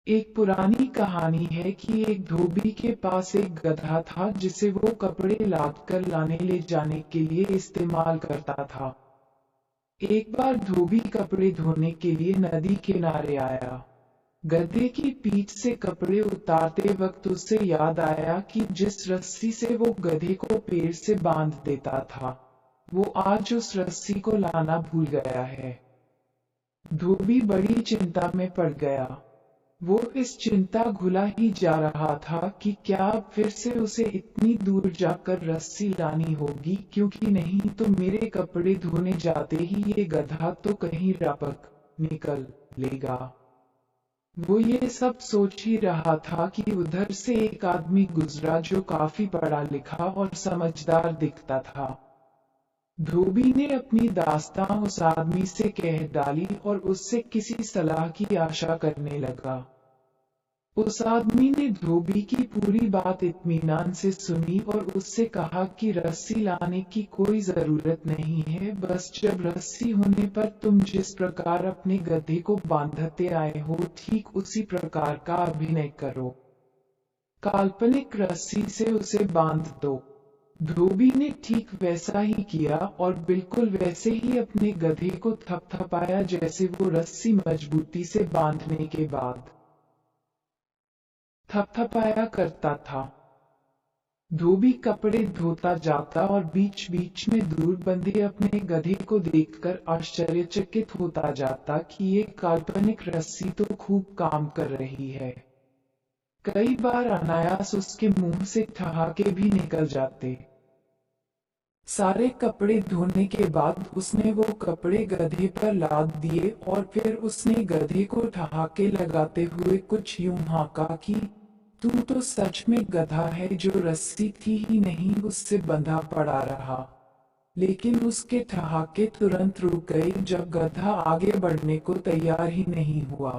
एक पुरानी कहानी है कि एक धोबी के पास एक गधा था जिसे वो कपड़े लाद कर लाने ले जाने के लिए इस्तेमाल करता था। एक बार धोबी कपड़े धोने के लिए नदी किनारे आया। गधे की पीठ से कपड़े उतारते वक्त उसे याद आया कि जिस रस्सी से वो गधे को पेड़ से बांध देता था, वो आज उस रस्सी को लाना भूल गया है। धोबी बड़ी चिंता में पड़ गया। वो इस चिंता घुला ही जा रहा था कि क्या अब फिर से उसे इतनी दूर जाकर रस्सी लानी होगी, क्योंकि नहीं तो मेरे कपड़े धोने जाते ही ये गधा तो कहीं रपक निकल लेगा। वो ये सब सोच ही रहा था कि उधर से एक आदमी गुजरा जो काफी पढ़ा लिखा और समझदार दिखता था। धोबी ने अपनी दास्तां उस आदमी से कह डाली और उससे किसी सलाह की आशा करने लगा। उस आदमी ने धोबी की पूरी बात इत्मीनान से सुनी और उससे कहा कि रस्सी लाने की कोई जरूरत नहीं है, बस जब रस्सी होने पर तुम जिस प्रकार अपने गधे को बांधते आए हो ठीक उसी प्रकार का अभिनय करो। काल्पनिक रस्सी से उसे बांध दो। धोबी ने ठीक वैसा ही किया और बिल्कुल वैसे ही अपने गधे को थपथपाया जैसे वो रस्सी मजबूती से बांधने के बाद थपथपाया करता था। धोबी कपड़े धोता जाता और बीच बीच में दूर बंधे अपने गधे को देखकर आश्चर्यचकित होता जाता कि ये काल्पनिक रस्सी तो खूब काम कर रही है। कई बार अनायास उसके मुंह से ठहाके भी निकल जाते। सारे कपड़े धोने के बाद उसने वो कपड़े गधे पर लाद दिए और फिर उसने गधे को ठहाके लगाते हुए कुछ यूं हाँका कि तू तो सच में गधा है जो रस्सी थी ही नहीं उससे बंधा पड़ा रहा। लेकिन उसके ठहाके तुरंत रुक गए जब गधा आगे बढ़ने को तैयार ही नहीं हुआ।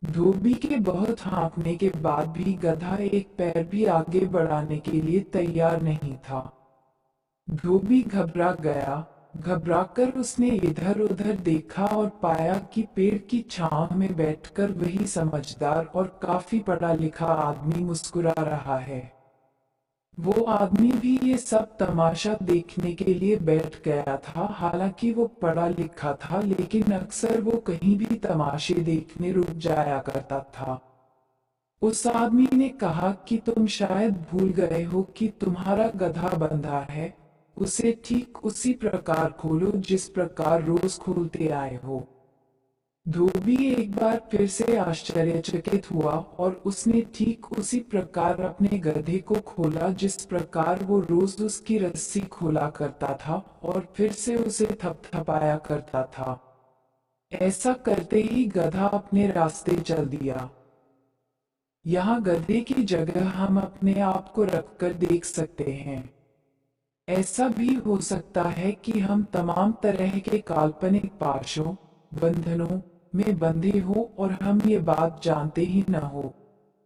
धोबी के बहुत हाँकने के बाद भी गधा एक पैर भी आगे बढ़ाने के लिए तैयार नहीं था। धोबी घबरा गया। घबराकर उसने इधर उधर देखा और पाया कि पेड़ की छांव में बैठकर वही समझदार और काफी पढ़ा लिखा आदमी मुस्कुरा रहा है। वो आदमी भी ये सब तमाशा देखने के लिए बैठ गया था। हालांकि वो पढ़ा लिखा था, लेकिन अक्सर वो कहीं भी तमाशे देखने रुक जाया करता था। उस आदमी ने कहा कि तुम शायद भूल गए हो कि तुम्हारा गधा बंधा है, उसे ठीक उसी प्रकार खोलो जिस प्रकार रोज खोलते आए हो। धोबी एक बार फिर से आश्चर्यचकित हुआ और उसने ठीक उसी प्रकार अपने गधे को खोला जिस प्रकार वो रोज उसकी रस्सी खोला करता था और फिर से उसे थपथपाया करता था। ऐसा करते ही गधा अपने रास्ते चल दिया। यहाँ गधे की जगह हम अपने आप को रखकर देख सकते हैं। ऐसा भी हो सकता है कि हम तमाम तरह के काल्पनिक पाशों, बंधनों में बंधे हो और हम ये बात जानते ही न हो।